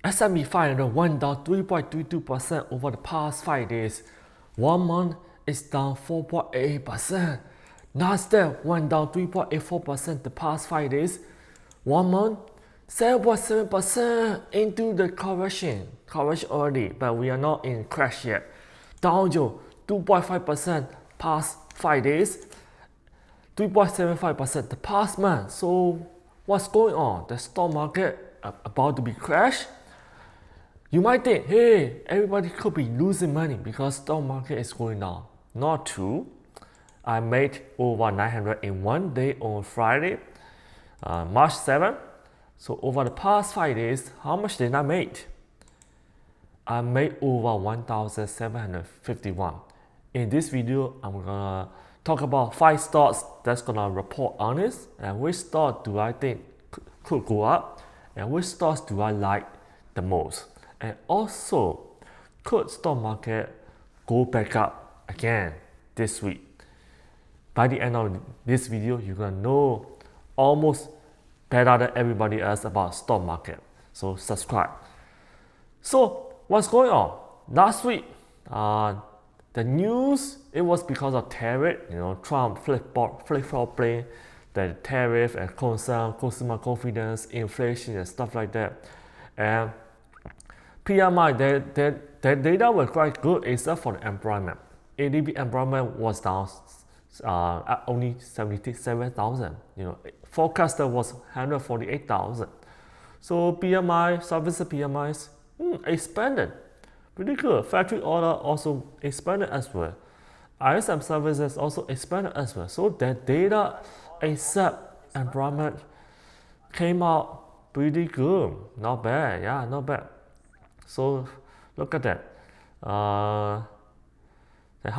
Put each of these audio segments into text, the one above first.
S&P 500 went down 3.22% over the past 5 days. 1 month is down 4.8%. Nasdaq went down 3.84% the past 5 days. 1 month, 7.7% into the correction. Correction already, but we are not in crash yet. Dow Jones, 2.5% past 5 days. 3.75% the past month. So what's going on? The stock market about to be crashed? You might think, hey, everybody could be losing money because stock market is going down. Not true. I made over 900 in one day on Friday, March 7th. So over the past 5 days, how much did I make? I made over 1,751. In this video, I'm gonna talk about 5 stocks that's gonna report earnings and which stock do I think could go up and which stocks do I like the most. And also, could stock market go back up again this week? By the end of this video, you're gonna know almost better than everybody else about stock market. So subscribe. So what's going on? Last week, the news, it was because of tariff. Trump flip-flopping the tariff and concern, consumer confidence, inflation, and stuff like that. And PMI, their data was quite good except for the employment. ADP employment was down at only 77,000. Forecasted was 148,000. So PMI, service PMIs expanded. Pretty good. Factory order also expanded as well. ISM services also expanded as well. So the data except employment came out pretty good. Not bad. Yeah, not bad. So look at that. How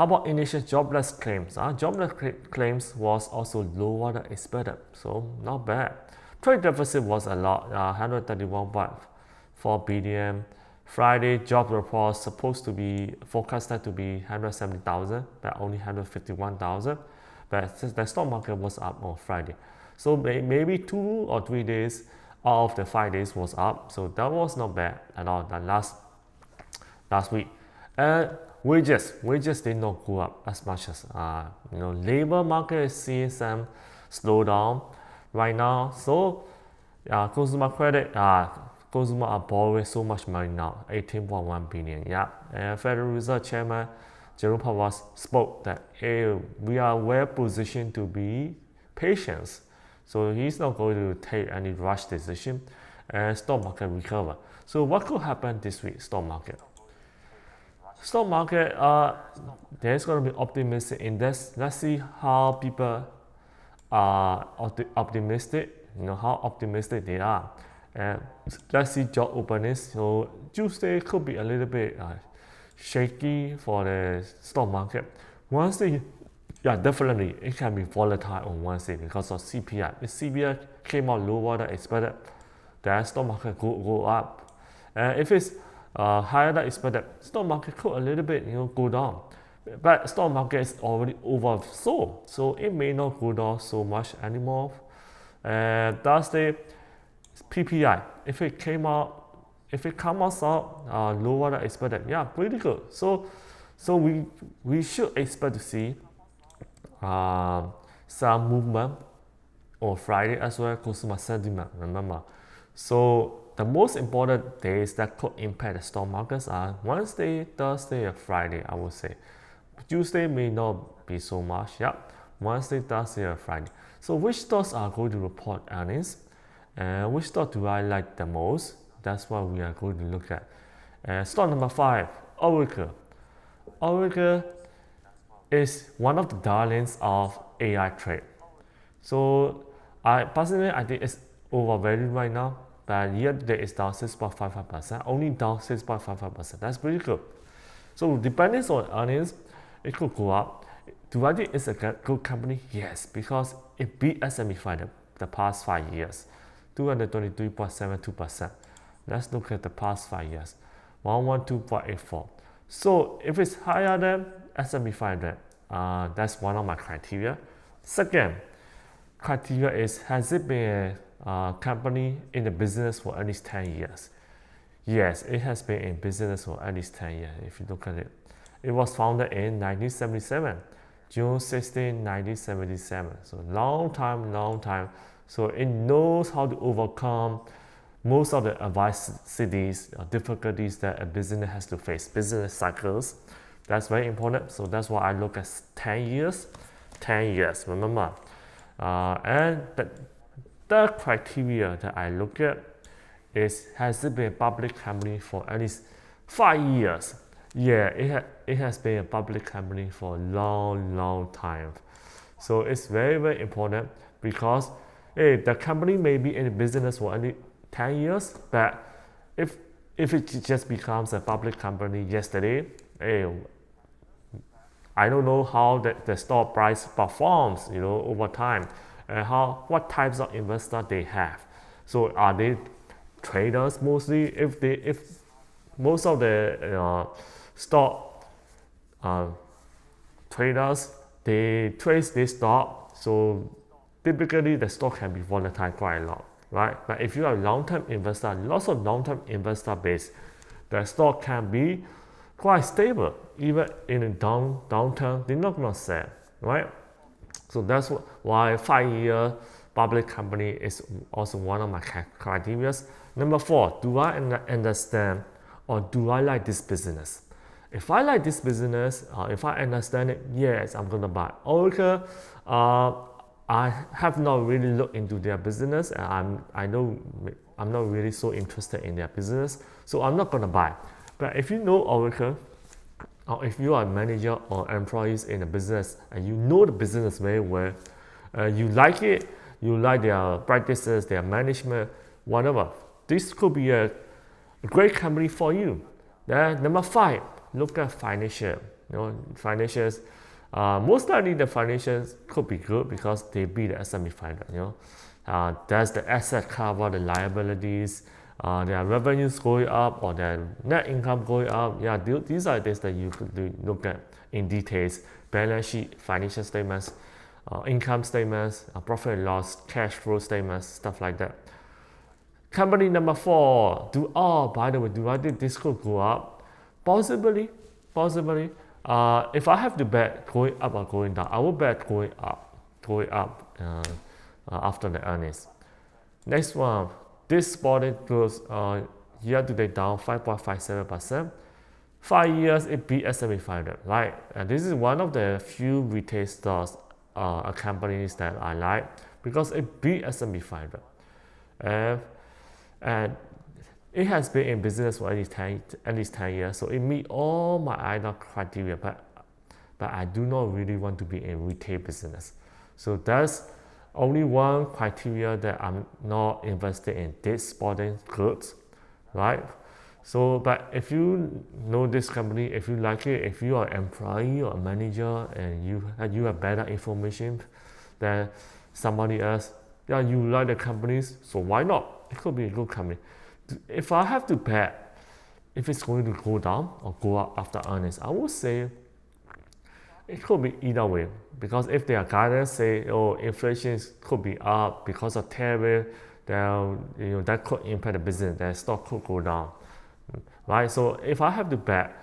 about initial jobless claims? Jobless claims was also lower than expected. So not bad. Trade deficit was a lot, 131.4 billion. Friday job report supposed to be forecasted to be 170,000, but only 151,000. But the stock market was up on Friday, so maybe 2 or 3 days out of the 5 days was up. So that was not bad at all. That last week, and wages did not go up as much as labor market is seeing some slowdown right now. So consumer credit. Consumer are borrowing so much money now, 18.1 billion. Yeah, and Federal Reserve Chairman Jerome Powell spoke that, hey, we are well positioned to be patient. So he's not going to take any rush decision, and stock market recover. So what could happen this week? Stock market, there's going to be optimistic index. Let's see how people are optimistic. How optimistic they are. And let's see job openings. So Tuesday could be a little bit shaky for the stock market. Wednesday, yeah, definitely it can be volatile on Wednesday because of CPI. If CPI came out lower than expected, the stock market go up. And if it's higher than expected, stock market could a little bit go down. But stock market is already oversold, so it may not go down so much anymore. Thursday, PPI, if it comes out lower than expected, yeah, pretty good. So we should expect to see some movement on Friday as well. Consumer sentiment, remember. So the most important days that could impact the stock markets are Wednesday, Thursday, and Friday. I would say Tuesday may not be so much. Yeah, Wednesday, Thursday, and Friday. So which stocks are going to report earnings? And which stock do I like the most? That's what we are going to look at. Stock number 5, Oracle. Oracle is one of the darlings of AI trade. So I think it's overvalued right now, but year to date it's down 6.55%, only down 6.55%. That's pretty good. So depending on earnings, it could go up. Do I think it's a good company? Yes, because it beat S&P 500 the past 5 years. 223.72%. Let's look at the past 5 years. 112.84. So if it's higher than S&P 500, that's one of my criteria. Second criteria is, has it been a company in the business for at least 10 years? Yes, it has been in business for at least 10 years if you look at it. It was founded in 1977, June 16, 1977. So long time, long time. So it knows how to overcome most of the adversities or difficulties that a business has to face, business cycles. That's very important. So that's why I look at 10 years. 10 years, remember. And the third criteria that I look at is, has it been a public company for at least 5 years? Yeah, it has been a public company for a long, long time. So it's very, very important because hey, the company may be in business for only 10 years, but if if it just becomes a public company yesterday, hey, I don't know how the stock price performs, over time, and what types of investor they have. So are they traders mostly? If most of the stock uh, traders, they trade this stock, so typically the stock can be volatile quite a lot, right? But if you are a long-term investor, lots of long-term investor base, the stock can be quite stable even in a downturn. They're not gonna sell, right? So that's why 5 year public company is also one of my criteria. Number 4, do I understand or do I like this business? If I like this business, if I understand it, yes, I'm gonna buy. Oracle, I have not really looked into their business, and I know I'm not really so interested in their business, so I'm not gonna buy. But if you know Oracle, or if you are a manager or employees in a business and you know the business very well, you like it, you like their practices, their management, whatever, this could be a great company for you. Then number 5, look at financial. Financials. Most likely the financials could be good because they beat the S&P 500. That's the asset cover, the liabilities, their revenues going up or their net income going up. Yeah, these are things that you could look at in details. Balance sheet, financial statements, income statements, profit and loss, cash flow statements, stuff like that. Company number 4, by the way, do I think this could go up? Possibly. If I have to bet going up or going down, I will bet going up after the earnings. Next one, this body goes year to date down 5.57%. 5 years it beat S&P 500, right? And this is one of the few retail stocks, companies that I like because it beat S&P 500. And it has been in business for at least 10 years, so it meets all my IDA criteria, but I do not really want to be in retail business. So that's only one criteria that I'm not invested in this sporting goods, right? So, but if you know this company, if you like it, if you are an employee or a manager and you have better information than somebody else, yeah, you like the companies, so why not? It could be a good company. If I have to bet if it's going to go down or go up after earnings, I would say it could be either way, because if their guidance say, oh, inflation could be up because of tariff, then that could impact the business, the stock could go down, right? So if I have to bet,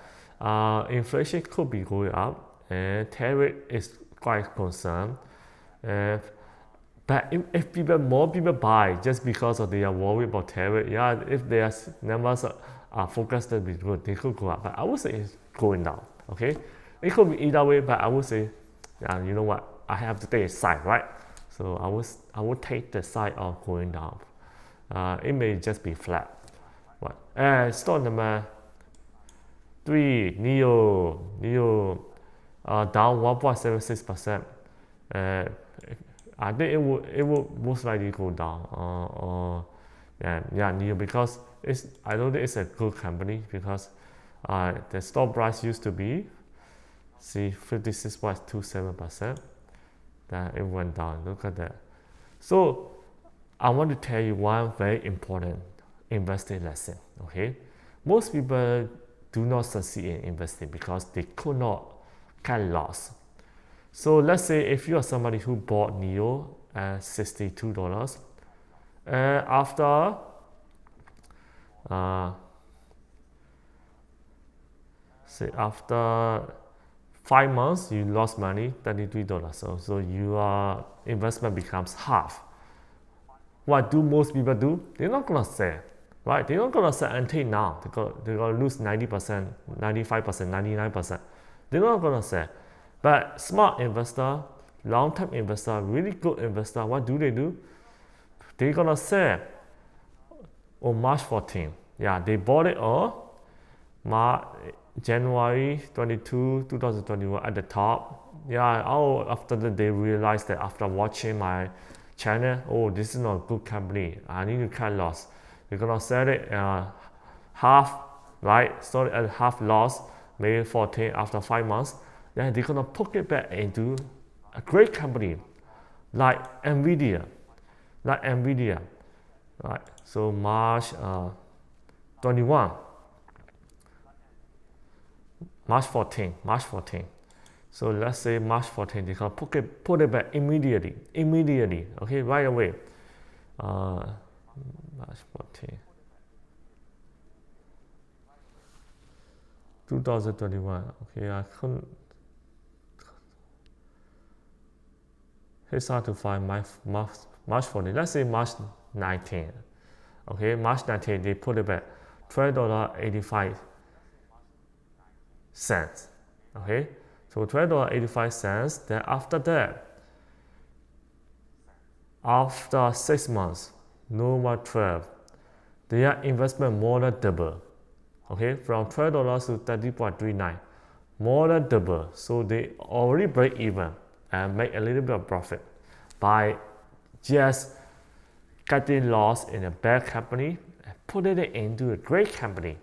inflation could be going up and tariff is quite concerned. But if more people buy just because of they are worried about tariff, yeah, if their numbers are focused to be good, they could go up. But I would say it's going down. Okay, it could be either way, but I would say, yeah, you know what? I have to take a side, right? So I would take the side of going down. It may just be flat. Right? Stock number 3, NIO, down 1.76%. I think it will most likely go down. NIO, because I don't think it's a good company because the stock price used to be 56.27%. Then it went down. Look at that. So I want to tell you one very important investing lesson. Okay, most people do not succeed in investing because they could not cut loss. So let's say if you are somebody who bought NIO at $62, after say after 5 months you lost money, $33. So your investment becomes half. What do most people do? They're not gonna sell, right? They're not gonna sell until now. They're gonna lose 90%, 95%, 99%. They're not gonna sell. But smart investor, long-term investor, really good investor, what do? They're gonna sell on March 14. Yeah, they bought it on January 22, 2021 at the top. Yeah, after that they realized that after watching my channel, oh, this is not a good company. I need to cut loss. They're gonna sell it half, right? Started at half loss, May 14 after 5 months. Then they're gonna put it back into a great company like Nvidia, right? So March 21. March 14. So let's say March 14, they can put it back immediately, okay, right away. March 14, 2021, okay, I couldn't, it's hard to find March 14, let's say March 19, okay, March 19, they put it back, $12.85, okay, so $12.85. Then after that, after 6 months, no more 12, their investment more than double, okay, from $12 to 30.39, more than double. So they already break even and make a little bit of profit by just cutting loss in a bad company and putting it into a great company,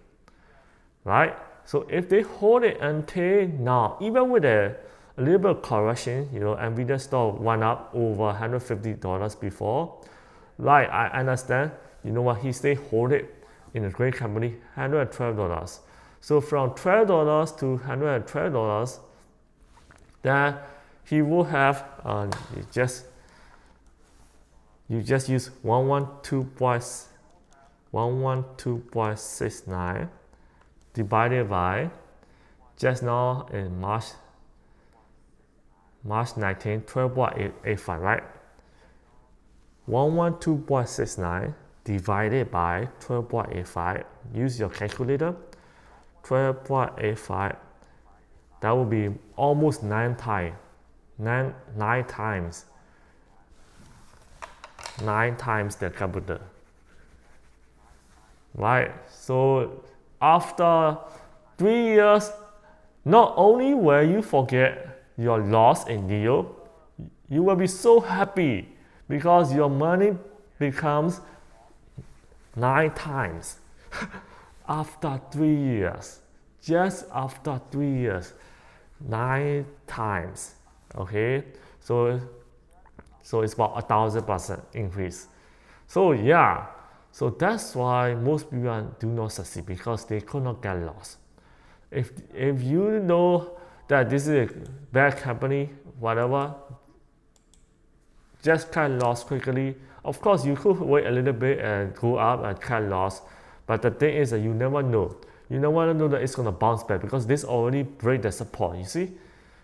right? So if they hold it until now, even with a little bit of correction, Nvidia stock went up over $150 before, right? I understand. You know what? He stay hold it in a great company, $112. So from $12 to $112, then he will have you just use 112.69 divided by just now in March 19, 12.85, right? 112.69 divided by 12.85. Use your calculator. 12.85. That will be almost 9 times. 9 times the capital. Right? So after 3 years, not only will you forget your loss in deal, you will be so happy because your money becomes 9 times after 3 years. Just after 3 years, 9 times. Okay, so it's about 1,000% increase. So yeah. So that's why most people do not succeed because they could not get lost. If you know that this is a bad company, whatever, just cut loss quickly. Of course, you could wait a little bit and go up and cut loss. But the thing is that you never know. You never know that it's gonna bounce back because this already break the support. You see,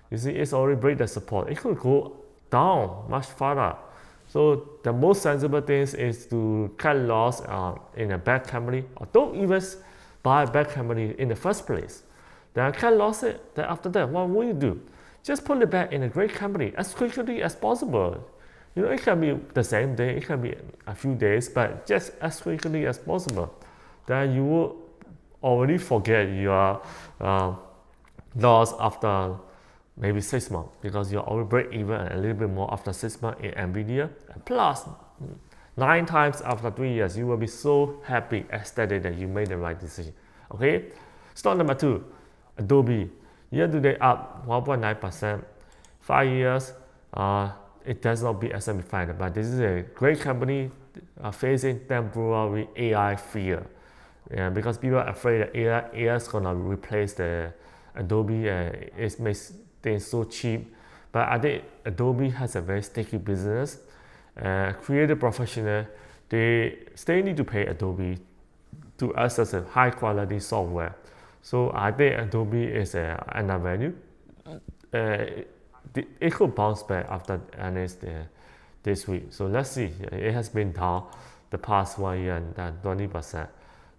it's already break the support. It could go down much farther. So the most sensible thing is to cut loss in a bad company, or don't even buy a bad company in the first place. Then cut loss it. Then after that, what will you do? Just put it back in a great company as quickly as possible. It can be the same day, it can be a few days, but just as quickly as possible. Then you will already forget your loss after maybe 6 months because you already break even a little bit more after 6 months in Nvidia. Plus 9 times after 3 years, you will be so happy, ecstatic that you made the right decision. Okay, stock number 2, Adobe. Year to date up 1.9%. 5 years, it does not beat S&P 500, but this is a great company facing temporary AI fear. Because people are afraid that AI is gonna replace the Adobe. It makes things so cheap, but I think Adobe has a very sticky business. Creative professional, they still need to pay Adobe to access a high quality software. So I think Adobe is undervalued. It could bounce back after earnings this week. So let's see. It has been down the past 1 year and 20%.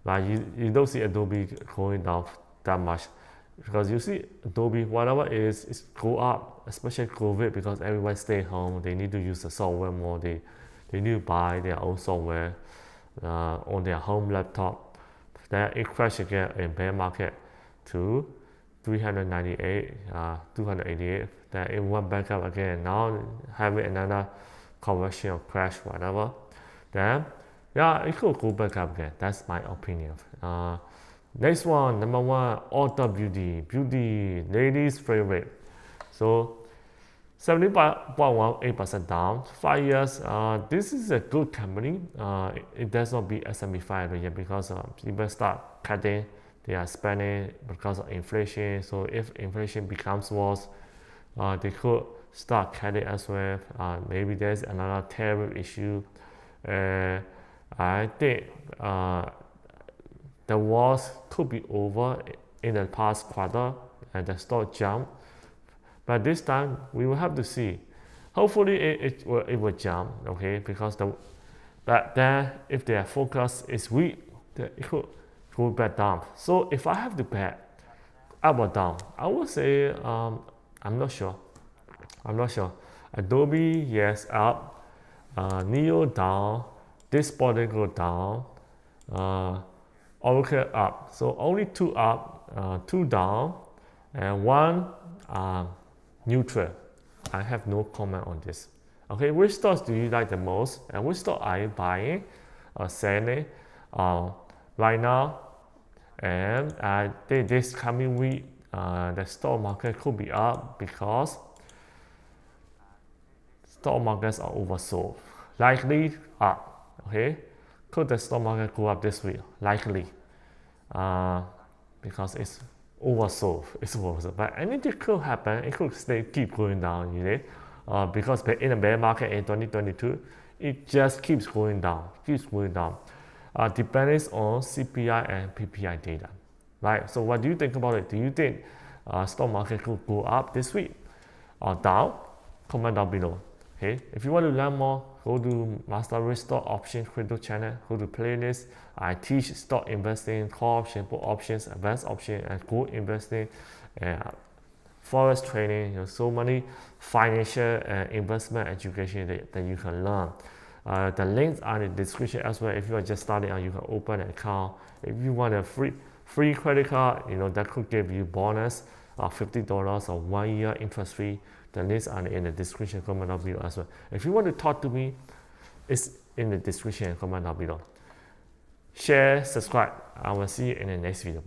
But you don't see Adobe going down that much, because you see Adobe, whatever is go up, especially COVID, because everyone stay home. They need to use the software more. They need to buy their own software on their home laptop. Then it crashed again in bear market to 398, 288. Then it went back up again. Now having another correction or crash, whatever. Then yeah, it could go back up again. That's my opinion. Next one, number one, Ulta Beauty, ladies' favorite. So 70.18% down, 5 years. This is a good company. It does not beat S&P 500 yet, because people start cutting their spending because of inflation. So if inflation becomes worse, they could start cutting as well. Maybe there's another tariff issue. I think the wars could be over in the past quarter, and the stock jump. But this time we will have to see. Hopefully it will jump, okay? Because but then if their focus is weak, it could go back down. So if I have to bet up or down, I would say I'm not sure. Adobe, yes, up. Neo down. This body go down. Oracle up. So only 2 up, 2 down, and 1 neutral. I have no comment on this. Okay, which stocks do you like the most, and which stock are you buying or selling right now? And I think this coming week, the stock market could be up, because stock markets are oversold. Likely up. Okay, could the stock market go up this week? Likely, because it's oversold. But anything could happen. It could keep going down, you know, because in the bear market in 2022, it just keeps going down. Depends on CPI and PPI data, right? So what do you think about it? Do you think stock market could go up this week or down? Comment down below. Okay, if you want to learn more, go to Master Risk Stock Options Crypto channel. Go to playlist. I teach stock investing, call option, put options, advanced option, and gold investing, and forex trading. There's so many financial and investment education that you can learn. The links are in the description as well. If you are just starting out, you can open an account. If you want a free credit card, that could give you bonus of $50 or 1 year interest free. The links are in the description, comment down below as well. If you want to talk to me, it's in the description, comment down below. Share, subscribe. I will see you in the next video.